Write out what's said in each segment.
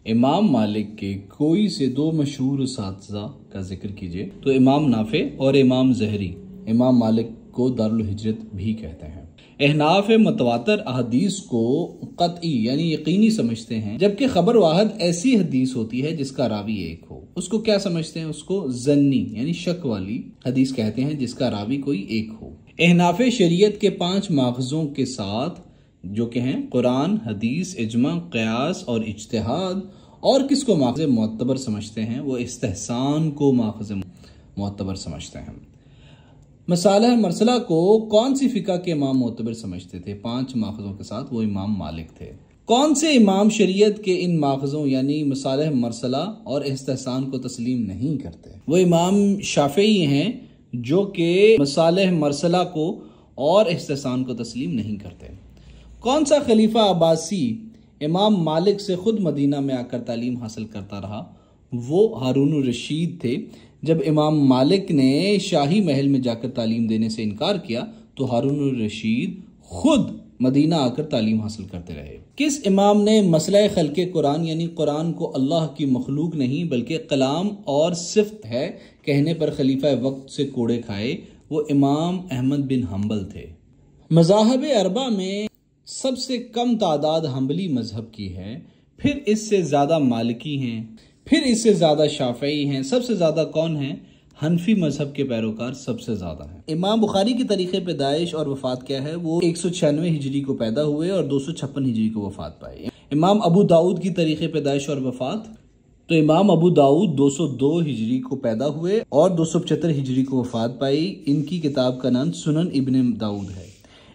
इमाम मालिक के कोई से दो मशहूर उस्ताज़ा का जिक्र कीजिए। तो इमाम नाफे और इमाम ज़हरी इमाम मालिक को दारुल हिजरत भी कहते हैं। अहनाफ मतवातर अहदीस को कतई यानी यकीनी समझते हैं, जबकि खबर वाहिद ऐसी हदीस होती है जिसका रावी एक हो। उसको क्या समझते हैं? उसको जन्नी यानी शक वाली हदीस कहते हैं जिसका रावी कोई एक हो। अहनाफ शरीयत के 5 माखज़ों के साथ जो कि हैं कुरान, हदीस, इजमा, क़यास और इज्तिहाद, और किसको माखज़ मोतबर समझते हैं? वो इस्तिहसान को माखज़ मोतबर समझते हैं। मसाला मरसला को कौन सी फ़िक़ा के इमाम मोतबर समझते थे? 5 माखज़ों के साथ वो इमाम मालिक थे। कौन से इमाम शरीयत के इन माखज़ों यानी मसाला मरसला और इस्तिहसान को तस्लीम नहीं करते? वो इमाम शाफ़िई हैं जो कि मसाला मरसला को और इस्तिहसान को तस्लीम नहीं करते। कौन सा खलीफा अब्बासी इमाम मालिक से खुद मदीना में आकर तालीम हासिल करता रहा? वो हारून रशीद थे। जब इमाम मालिक ने शाही महल में जाकर तालीम देने से इनकार किया तो हारून रशीद खुद मदीना आकर तालीम हासिल करते रहे। किस इमाम ने मसला खल्क़े कुरान यानी कुरान को अल्लाह की मखलूक नहीं बल्कि कलाम और सिफ्त है कहने पर खलीफा वक्त से कोड़े खाए? वो इमाम अहमद बिन हम्बल थे। मज़ाहब अरबा में सबसे कम तादाद हम्बली मजहब की है, फिर इससे ज़्यादा मालिकी हैं, फिर इससे ज़्यादा शाफ़ई हैं, सबसे ज़्यादा कौन है? हनफी मजहब के पैरोकार सबसे ज़्यादा हैं। इमाम बुखारी की तारीख़ पैदाइश और वफ़ात क्या है? वो 196 हिजरी को पैदा हुए और 256 हिजरी को वफ़ात पाए। इमाम अबू दाऊद की तारीख़ पैदाइश और वफ़ात, तो इमाम अबू दाऊद 202 हिजरी को पैदा हुए और 275 हिजरी को वफ़ात पाई। इनकी किताब का नाम सुनन इब्न दाऊद है।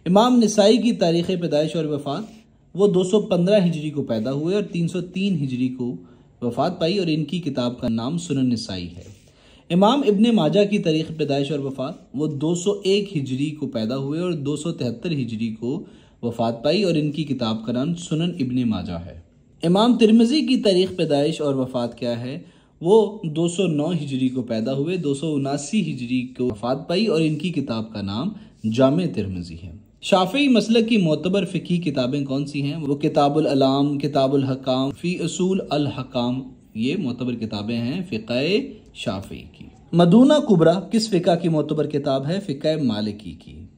इमाम निसाई की तारीख़ पैदाइश और वफ़ात, वो 215 हिजरी को पैदा हुए और 303 हिजरी को वफ़ात पाई और इनकी किताब का नाम सुनन निसाई है। इमाम इब्ने माजा की तारीख़ पैदाइश और वफ़ात, वो 201 हिजरी को पैदा हुए और 273 हिजरी को वफ़ात पाई और इनकी किताब का नाम सुनन इब्ने माजा है। इमाम तिरमिज़ी की तारीख़ पैदाइश और वफ़ात क्या है? वो 209 हिजरी को पैदा हुए, 279 हिजरी को वफ़ात पाई और इनकी किताब का नाम जामे तिरमिज़ी है। शाफ़ी मसलक की मोतबर फ़िक़ही किताबें कौन सी हैं? वो किताबुल अलाम, किताबुल हकाम, फ़ी उसूल अल हकाम, ये मोतबर किताबें हैं फ़िक़्ह शाफ़ी की। मदूना कुबरा किस फ़िक़ा की मोतबर किताब है? फ़िक़्ह मालिकी की।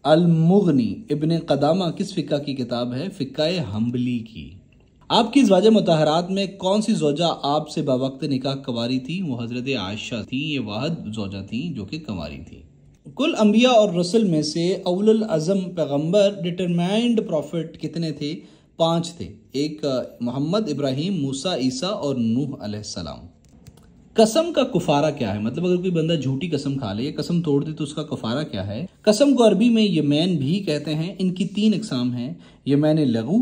अल मुग़नी इब्न क़दामा किस फ़िक़ा की किताब है? फ़िक़्ह हम्बली की। आपकी ज़वाज मुतहरात में कौन सी ज़ौजा आपसे बावक्त निकाह कंवारी थी? वो हज़रत आयशा थी। ये वाहिद ज़ौजा थी जो कि कंवारी थी। कुल अंबिया और रसूल में से औलुल अज़म पैगंबर डिटरमाइंड प्रॉफिट कितने थे? 5 थे। एक मोहम्मद, इब्राहीम, मूसा, ईसा और नूह अलैहिस्सलाम। कसम का कुफारा क्या है? मतलब अगर कोई बंदा झूठी कसम खा ले, कसम तोड़ दे तो उसका कुफारा क्या है? कसम को अरबी में यमैन भी कहते हैं। इनकी 3 अक़साम हैं। यमैन लगू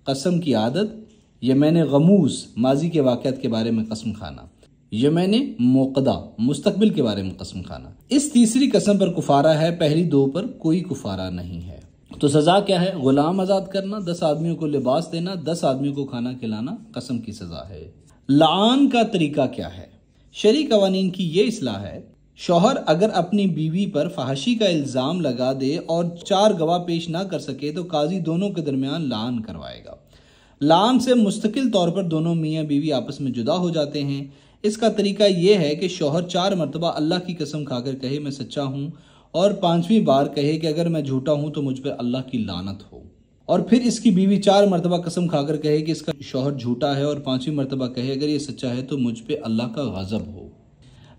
कसम की आदत, यमैन गमूस माजी के वाक़यात के बारे में कसम खाना, यमैन मोक़दा मुस्तकबिल के बारे में कसम खाना। इस तीसरी कसम पर कुफारा है, पहली 2 पर कोई कुफारा नहीं है। तो सज़ा क्या है? गुलाम आज़ाद करना, 10 आदमियों को लिबास देना, 10 आदमियों को खाना खिलाना कसम की सज़ा है। लान का तरीका क्या है? शरी कवानीन की ये इस्लाह है, शौहर अगर अपनी बीवी पर फहाशी का इल्ज़ाम लगा दे और 4 गवाह पेश ना कर सके तो काजी दोनों के दरमियान लान करवाएगा। लान से मुस्तकिल तौर पर दोनों मियाँ बीवी आपस में जुदा हो जाते हैं। इसका तरीका यह है कि शौहर 4 मरतबा अल्लाह की कसम खाकर कहे मैं सच्चा हूँ और 5वीं बार कहे कि अगर मैं झूठा हूँ तो मुझ पर अल्लाह की लानत हो, और फिर इसकी बीवी 4 मरतबा कसम खाकर कहे कि इसका शौहर झूठा है और 5वीं मरतबा कहे अगर ये सच्चा है तो मुझ पर अल्लाह का गज़ब हो।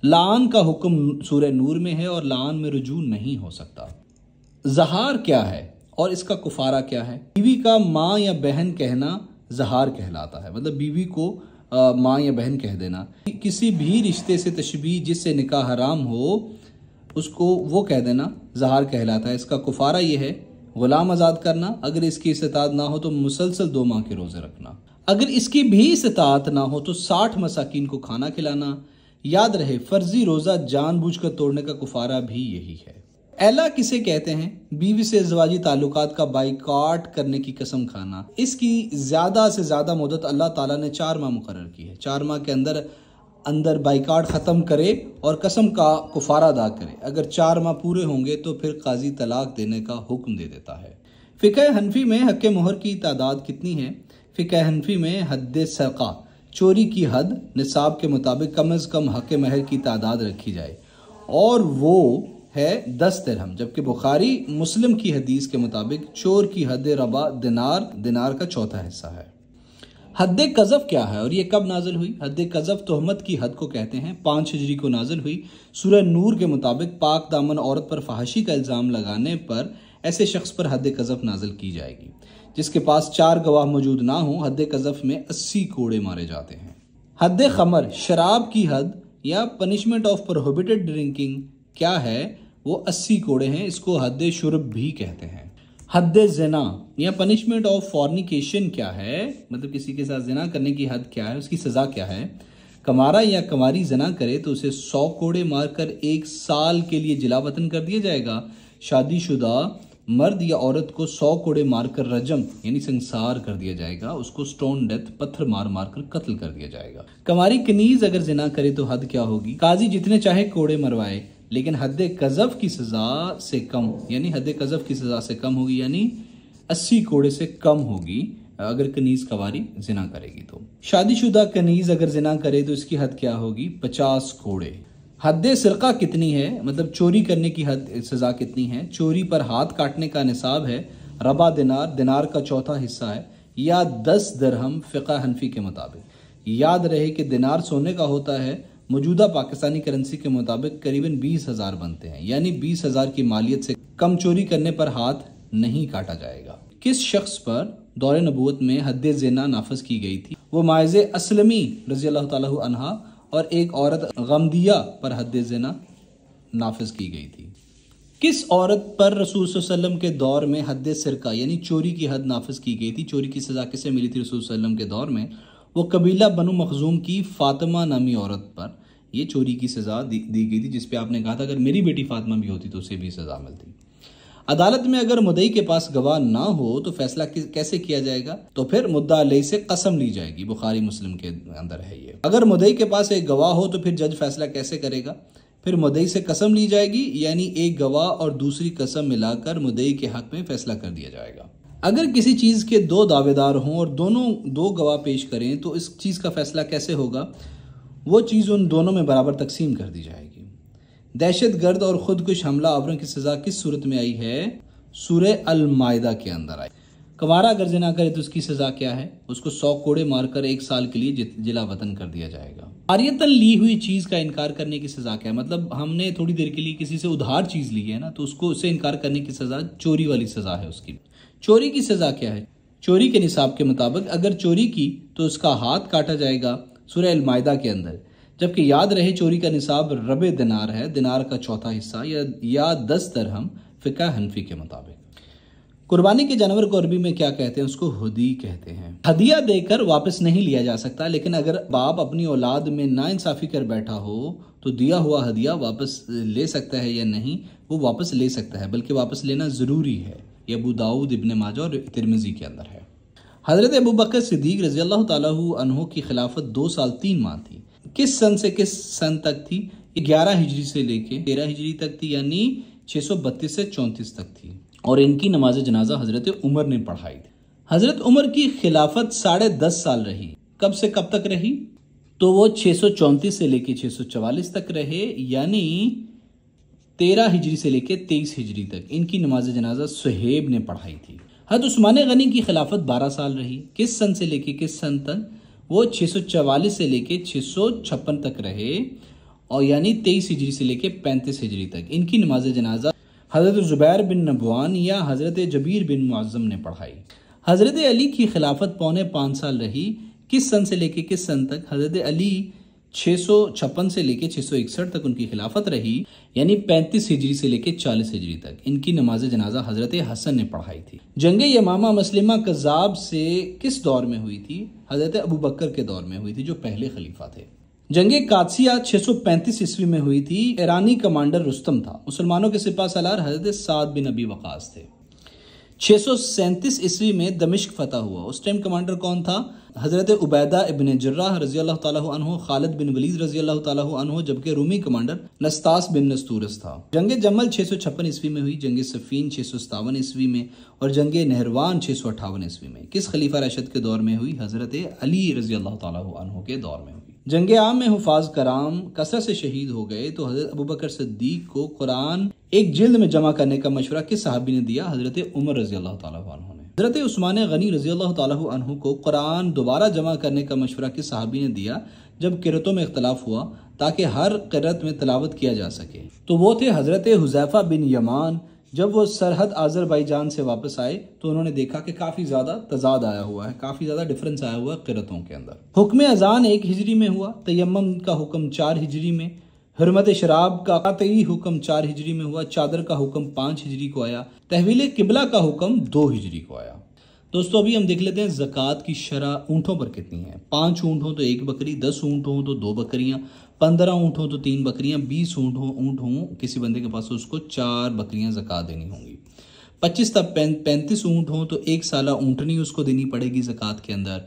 लान का हुक्म सूरह नूर में है और लान में रुजू नहीं हो सकता। ज़हार क्या है और इसका कुफारा क्या है? बीवी का माँ या बहन कहना ज़हार कहलाता है। मतलब बीवी को माँ या बहन कह देना। किसी भी रिश्ते से तशबीह जिससे निकाह हराम हो उसको वो कह देना ज़हार कहलाता है। इसका कुफारा ये है गुलाम आज़ाद करना, अगर इसकी इस्तात ना हो तो मुसलसल 2 माह के रोज़े रखना, अगर इसकी भी इस्तात ना हो तो 60 मसाकीन को खाना खिलाना। याद रहे फ़र्जी रोज़ा जानबूझकर तोड़ने का कुफारा भी यही है। एला किसे कहते हैं? बीवी से ज़वाजी ताल्लुकात का बाइकाट करने की कसम खाना। इसकी ज़्यादा से ज़्यादा मुद्दत अल्लाह ताला ने 4 माह मुकर्रर की है। 4 माह के अंदर बाइकाट ख़त्म करे और कसम का कुफारा अदा करे। अगर 4 माह पूरे होंगे तो फिर काजी तलाक देने का हुक्म दे देता है। फ़िक़्ह हनफी में हक़ मोहर की तादाद कितनी है? फ़िक़्ह हनफी में हद्द सक़ा चोरी की हद निसाब के मुताबिक कम अज़ कम हक़ महर की तादाद रखी जाए और वो है 10 दिरहम। जबकि बुखारी मुस्लिम की हदीस के मुताबिक चोर की हद रबा दिनार का चौथा हिस्सा है। हद कज़फ क्या है और ये कब नाजिल हुई? हद कज़फ तोहमत की हद को कहते हैं। 5 हिजरी को नाजिल हुई। सूरह नूर के मुताबिक पाक दामन औरत पर फहाशी का इल्ज़ाम लगाने पर ऐसे शख्स पर हद कज़फ नाजिल की जाएगी जिसके पास 4 गवाह मौजूद ना हो। हद कज़फ में 80 कोड़े मारे जाते हैं। हद खमर शराब की हद या पनिशमेंट ऑफ प्रोहिबिटेड ड्रिंकिंग क्या है? वो 80 कोड़े हैं। इसको हद शुर्ब भी कहते हैं। हद ज़िना या पनिशमेंट ऑफ फॉर्निकेशन क्या है? मतलब किसी के साथ ज़िना करने की हद क्या है, उसकी सज़ा क्या है? कमारा या कमारी ज़िना करे तो उसे 100 कोड़े मारकर 1 साल के लिए जिला वतन कर दिया जाएगा। शादीशुदा मर्द या औरत को 100 कोड़े मारकर रजम यानी संसार कर दिया जाएगा। उसको स्टोन डेथ पत्थर मार मार कर कत्ल कर दिया जाएगा। कमारी कनीज अगर ज़िना करे तो हद क्या होगी? काजी जितने चाहे कोड़े मरवाए लेकिन हद कज़फ की सज़ा से कम यानी हद कज़फ की सज़ा से कम होगी यानी 80 कोड़े से कम होगी अगर कनीज कवारी जिना करेगी तो। शादीशुदा कनीज अगर जिना करे तो इसकी हद क्या होगी? 50 कोड़े। हद सिरका कितनी है? मतलब चोरी करने की हद सज़ा कितनी है? चोरी पर हाथ काटने का निसाब है रबा दिनार का चौथा हिस्सा है या 10 दिरहम फ़िक़ह हनफी के मुताबिक। याद रहे कि दिनार सोने का होता है। मौजूदा पाकिस्तानी करेंसी के मुताबिक करीबन 20,000 बनते हैं यानी 20,000 की मालियत से कम चोरी करने पर हाथ नहीं काटा जाएगा। किस शख्स पर दौरे नबूवत में हद ज़िना नाफिज की गई थी? वो माइज़े असलमी रज़ी अल्लाह ताला अन्हा और एक औरत गमदिया पर हद ज़िना नाफिज की गई थी। किस औरत पर रसूल सल्लल्लाहु अलैहि वसल्लम के दौर में हद सिरका यानी चोरी की हद नाफिज की गई थी? चोरी की सज़ा किसे मिली थी रसूल सल्लल्लाहु अलैहि वसल्लम के दौर में? वो कबीला बनु मखजूम की फातिमा नामी औरत पर ये चोरी की सज़ा दी गई थी, जिस पे आपने कहा था अगर मेरी बेटी फातिमा भी होती तो उसे भी सज़ा मिलती। अदालत में अगर मुद्दई के पास गवाह ना हो तो फैसला कैसे किया जाएगा? तो फिर मुद्दा अलैह से कसम ली जाएगी। बुखारी मुस्लिम के अंदर है ये। अगर मुद्दई के पास एक गवाह हो तो फिर जज फैसला कैसे करेगा? फिर मुद्दई से कसम ली जाएगी यानी एक गवाह और दूसरी कसम मिलाकर मुद्दई के हक में फैसला कर दिया जाएगा। अगर किसी चीज़ के 2 दावेदार हों और दोनों 2 गवाह पेश करें तो इस चीज़ का फैसला कैसे होगा? वो चीज़ उन दोनों में बराबर तकसीम कर दी जाएगी। दहशत गर्द और खुदकुश हमला आवरों की सज़ा किस सूरत में आई है? सूरह अल माइदा के अंदर आई। कमारा अगर जिना करे तो उसकी सज़ा क्या है? उसको 100 कोड़े मारकर 1 साल के लिए जिला वतन कर दिया जाएगा। आरियतन ली हुई चीज़ का इनकार करने की सज़ा क्या है? मतलब हमने थोड़ी देर के लिए किसी से उधार चीज़ ली है ना, तो उससे इनकार करने की सज़ा चोरी वाली सज़ा है उसकी। चोरी की सज़ा क्या है? चोरी के निसाब के मुताबिक अगर चोरी की तो उसका हाथ काटा जाएगा सूरह अल माइदा के अंदर। जबकि याद रहे चोरी का निसाब रबे दिनार है, दिनार का चौथा हिस्सा या 10 दिरहम फ़िक़ह हनफी के मुताबिक। कुर्बानी के जानवर को अरबी में क्या कहते हैं? उसको हुदी कहते हैं। हदिया देकर वापस नहीं लिया जा सकता, लेकिन अगर बाप अपनी औलाद में नाइंसाफ़ी कर बैठा हो तो दिया हुआ हदिया वापस ले सकता है या नहीं? वो वापस ले सकता है, बल्कि वापस लेना ज़रूरी है। ये अबू दाऊद, इब्न माजा और तिरमिज़ी के अंदर है। हज़रत अबू बकर सिद्दीक़ रज़ी अल्लाह ताला अन्हु की खिलाफत 2 साल 3 माह थी। किस सन से किस सन तक थी? 11 हिजरी से लेके 13 हिजरी तक थी यानी 632 से 34 तक थी। और इनकी नमाज जनाजा हज़रत उमर ने पढ़ाई थी। हज़रत उमर की खिलाफत 10.5 साल रही। कब से कब तक रही? तो वो 634 से लेके 644 तक रहे यानी 13 हिजरी से लेके 23 हिजरी तक। इनकी नमाज जनाजा सुहेब ने पढ़ाई थी। हज़रत उस्मान गनी की खिलाफत 12 साल रही। किस सन से लेके किस सन तक? वो 644 से लेके 656 तक रहे और यानी 23 हिजरी से लेके 35 हिजरी तक। इनकी नमाज जनाजा हज़रत ज़ुबैर बिन नबवान या हज़रत जबीर बिन मुअज़्ज़म ने पढ़ाई। हज़रत अली की खिलाफत 5.25 साल रही। किस सन से लेके किस सन तक? हज़रत अली 656 से लेके 661 तक उनकी खिलाफत रही यानी 35 हिजरी से लेके 40 हिजरी तक। इनकी नमाज जनाजा हज़रत हसन ने पढ़ाई थी। जंग यमामा मसलिमा कज़ाब से किस दौर में हुई थी? हज़रत अबू बकर के दौर में हुई थी, जो पहले खलीफा थे। जंग कादसिया 635 ईस्वी में हुई थी। ईरानी कमांडर रुस्तम था। मुसलमानों के सिपा सलार हज़रत साद बिन अबी वक़ास थे। 637 ईस्वी में दमिश्क फतह हुआ। उस टाइम कमांडर कौन था? हजरत उबैदा इब्न जर्राह रजी अल्लाह ताला अन्हु, खालिद बिन वलीद रजी अल्लाह ताला अन्हु, जबकि रूमी कमांडर नस्तास बिन नस्तूरस था। जंग जमल 656 ईस्वी में हुई, जंग सफीन 657 ईस्वी में और जंग नहरवान 658 ईस्वी में। किस खलीफा राशिद के दौर में हुई? हजरत अली रजी अल्लाह ताला अन्हु के दौर में हुई। जंग आम में हुफाज कराम कसरत से शहीद हो गए तो हजरत अबू बकर सिद्दीक को कुरान एक जिल्द में जमा करने का मशवरा किस सहाबी ने दिया? हजरत उमर रजी अल्लाह ताला अन्हु ने। हजरत उस्मान गनी रजी अल्लाह ताला अन्हु को कुरान दोबारा जमा करने का मशवरा किस सहाबी ने दिया जब किरतों में इख्तलाफ हुआ, ताकि हर किरत में तिलावत किया जा सके? तो वो थे हजरत हुज़ैफा बिन यमान। जब वो सरहद आज़रबाईजान से वापस आए तो उन्होंने देखा कि काफ़ी ज़्यादा तजाद आया हुआ है, काफ़ी ज़्यादा डिफरेंस आया हुआ है किरतों के अंदर। हुक्म अजान 1 हिजरी में हुआ, तयम्मुम का हुक्म 4 हिजरी में, हुर्मत शराब का कतई हुक्म 4 हिजरी में हुआ, चादर का हुक्म 5 हिजरी को आया, तहवील किबला का हुक्म 2 हिजरी को आया। दोस्तों अभी हम देख लेते हैं ज़कात की शरह ऊँटों पर कितनी है। 5 ऊँट हो तो 1 बकरी, 10 ऊँट हो तो 2 बकरियाँ, 15 ऊँट हो तो 3 बकरियाँ, 20 ऊँट हो किसी बंदे के पास, उसको 4 बकरियाँ ज़कात देनी होंगी। 25 तक 35 ऊँट हो तो 1 साला ऊँटनी उसको देनी पड़ेगी ज़कात के अंदर।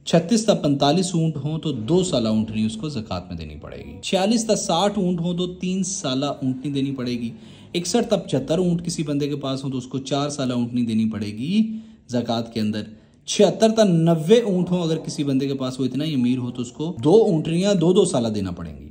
36 तक 45 ऊँट हो तो 2 साला ऊँटनी उसको ज़कात में देनी पड़ेगी। 46 तक 60 ऊँट हो तो 3 साला ऊँटनी देनी पड़ेगी। 61 तक 75 ऊँट किसी बंदे के पास हो तो उसको 4 साला ऊँटनी देनी पड़ेगी ज़कात के अंदर। 76 तक 90 ऊँट हो अगर किसी बंदे के पास वो इतना ही अमीर हो तो उसको 2 ऊँटनियाँ 2-2 साला देना पड़ेंगी।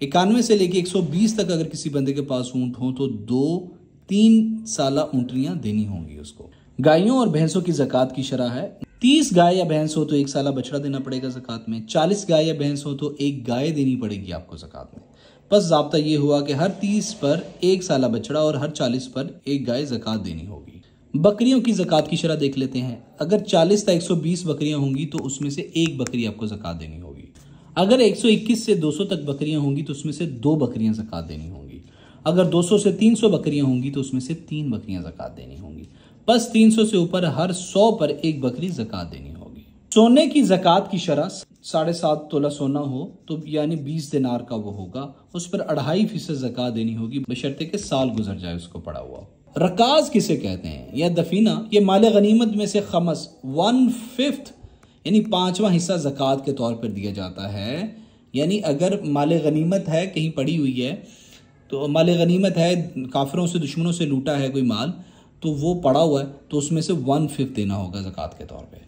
91 से लेके 120 तक अगर किसी बंदे के पास ऊँट हो तो 2-3 साला ऊँटनियाँ देनी होंगी उसको। गायों और भैंसों की ज़कात की शरह है। 30 गाय या भैंस हो तो 1 साला बछड़ा देना पड़ेगा ज़कात में। 40 गाय या भैंस हो तो 1 गाय देनी पड़ेगी आपको ज़कात में। बस ज़ाब्ता ये हुआ कि हर 30 पर 1 साला बछड़ा और हर 40 पर 1 गाय ज़कात देनी होगी। बकरियों की ज़कात की शरह देख लेते हैं। अगर 40 तक 120 बकरियां होंगी तो उसमें से 1 बकरी आपको ज़कात देनी होगी। अगर 121 से 200 तक बकरियां होंगी तो उसमें से 2 बकरियां ज़कात देनी होंगी। अगर 200 से 300 बकरियां होंगी तो उसमें से 3 बकरियां ज़कात देनी होंगी। बस 300 से ऊपर हर 100 पर 1 बकरी ज़कात देनी होगी। सोने की ज़कात की शरह 7.5 तोला सोना हो तो यानी 20 दिनार का वो होगा, उस पर 2.5% ज़कात देनी होगी, बशर्ते के साल गुजर जाए उसको पड़ा हुआ। रकाज किसे कहते हैं या दफीना? ये माल गनीमत में से खमस 1/5 यानी 5वां हिस्सा ज़कात के तौर पर दिया जाता है। यानी अगर माल गनीमत है कहीं पड़ी हुई है तो माल गनीमत है, काफिरों से दुश्मनों से लूटा है कोई माल, तो वो पड़ा हुआ है तो उसमें से 1/5 देना होगा ज़कात के तौर पे।